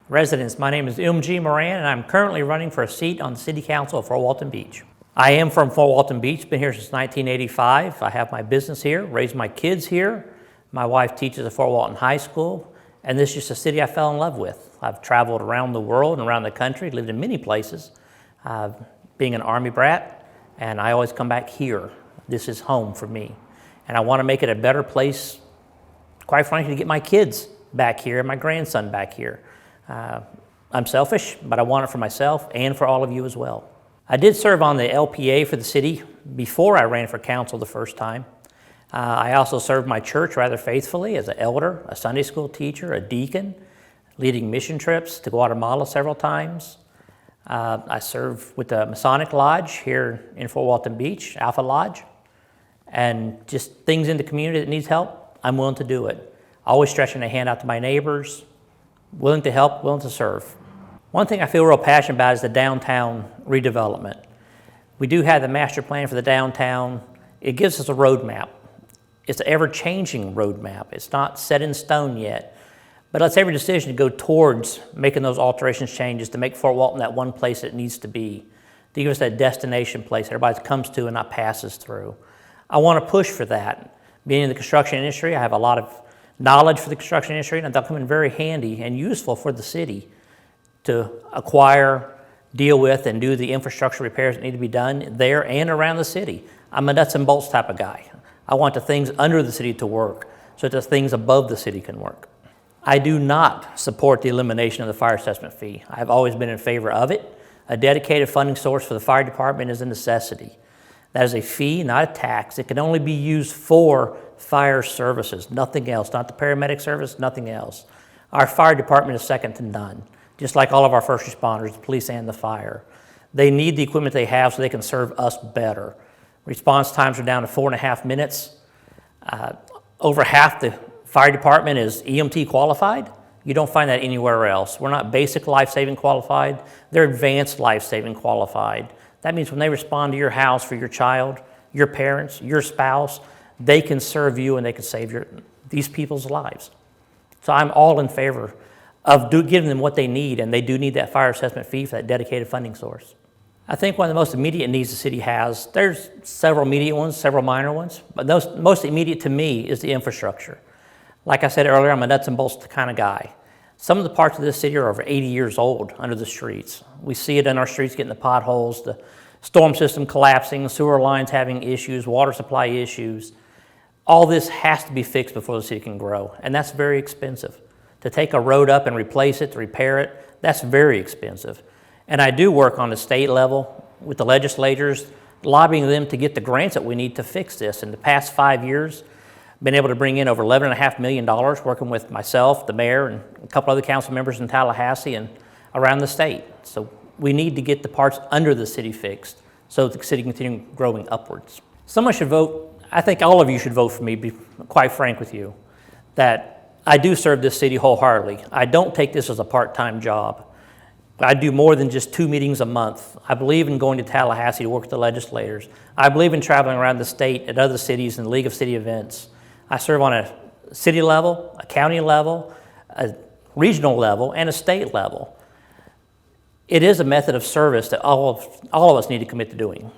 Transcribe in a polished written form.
Residents, my name is Moran, and I'm currently running for a seat on the City Council for Walton Beach. I am from Fort Walton Beach, been here since 1985. I have my business here, raised my kids here. My wife teaches at Fort Walton High School, and this is just a city I fell in love with. I've traveled around the world and around the country, lived in many places, being an Army brat, and I always come back here. This is home for me. And I want to make it a better place, quite frankly, to get my kids back here and my grandson back here. I'm selfish, but I want it for myself and for all of you as well. I did serve on the LPA for the city before I ran for council the first time. I also served my church rather faithfully as an elder, a Sunday school teacher, a deacon, leading mission trips to Guatemala several times. I served with the Masonic Lodge here in Fort Walton Beach, Alpha Lodge, and just things in the community that needs help, I'm willing to do it. Always stretching a hand out to my neighbors, willing to help, willing to serve. One thing I feel real passionate about is the downtown redevelopment. We do have the master plan for the downtown. It gives us a roadmap. It's an ever-changing roadmap. It's not set in stone yet. But let's every decision to go towards making those alterations, changes to make Fort Walton that one place it needs to be, to give us that destination place everybody comes to and not passes through. I want to push for that. Being in the construction industry, I have a lot of knowledge for the construction industry, and they'll come in very handy and useful for the city to acquire, deal with, and do the infrastructure repairs that need to be done there and around the city. I'm a nuts and bolts type of guy. I want the things under the city to work so that the things above the city can work. I do not support the elimination of the fire assessment fee. I've always been in favor of it. A dedicated funding source for the fire department is a necessity. That is a fee, not a tax. It can only be used for fire services, nothing else, not the paramedic service, nothing else. Our fire department is second to none, just like all of our first responders, the police and the fire. They need the equipment they have so they can serve us better. Response times are down to 4.5 minutes. Over half the fire department is EMT qualified. You don't find that anywhere else. We're not basic life-saving qualified, they're advanced life-saving qualified. That means when they respond to your house for your child, your parents, your spouse, they can serve you and they can save these people's lives. So I'm all in favor of giving them what they need, and they do need that fire assessment fee for that dedicated funding source. I think one of the most immediate needs the city has, there's several immediate ones, several minor ones, but most immediate to me is the infrastructure. Like I said earlier, I'm a nuts and bolts kind of guy. Some of the parts of this city are over 80 years old under the streets. We see it in our streets getting the potholes, the storm system collapsing, sewer lines having issues, water supply issues. All this has to be fixed before the city can grow, and that's very expensive. To take a road up and replace it, to repair it, that's very expensive. And I do work on the state level with the legislators, lobbying them to get the grants that we need to fix this. In the past 5 years, been able to bring in over $11.5 million working with myself, the mayor, and a couple other council members in Tallahassee and around the state. So we need to get the parts under the city fixed so the city can continue growing upwards. Someone should vote, I think all of you should vote for me, be quite frank with you, that I do serve this city wholeheartedly. I don't take this as a part-time job. I do more than just 2 meetings a month. I believe in going to Tallahassee to work with the legislators. I believe in traveling around the state at other cities and League of City events. I serve on a city level, a county level, a regional level, and a state level. It is a method of service that all of us need to commit to doing.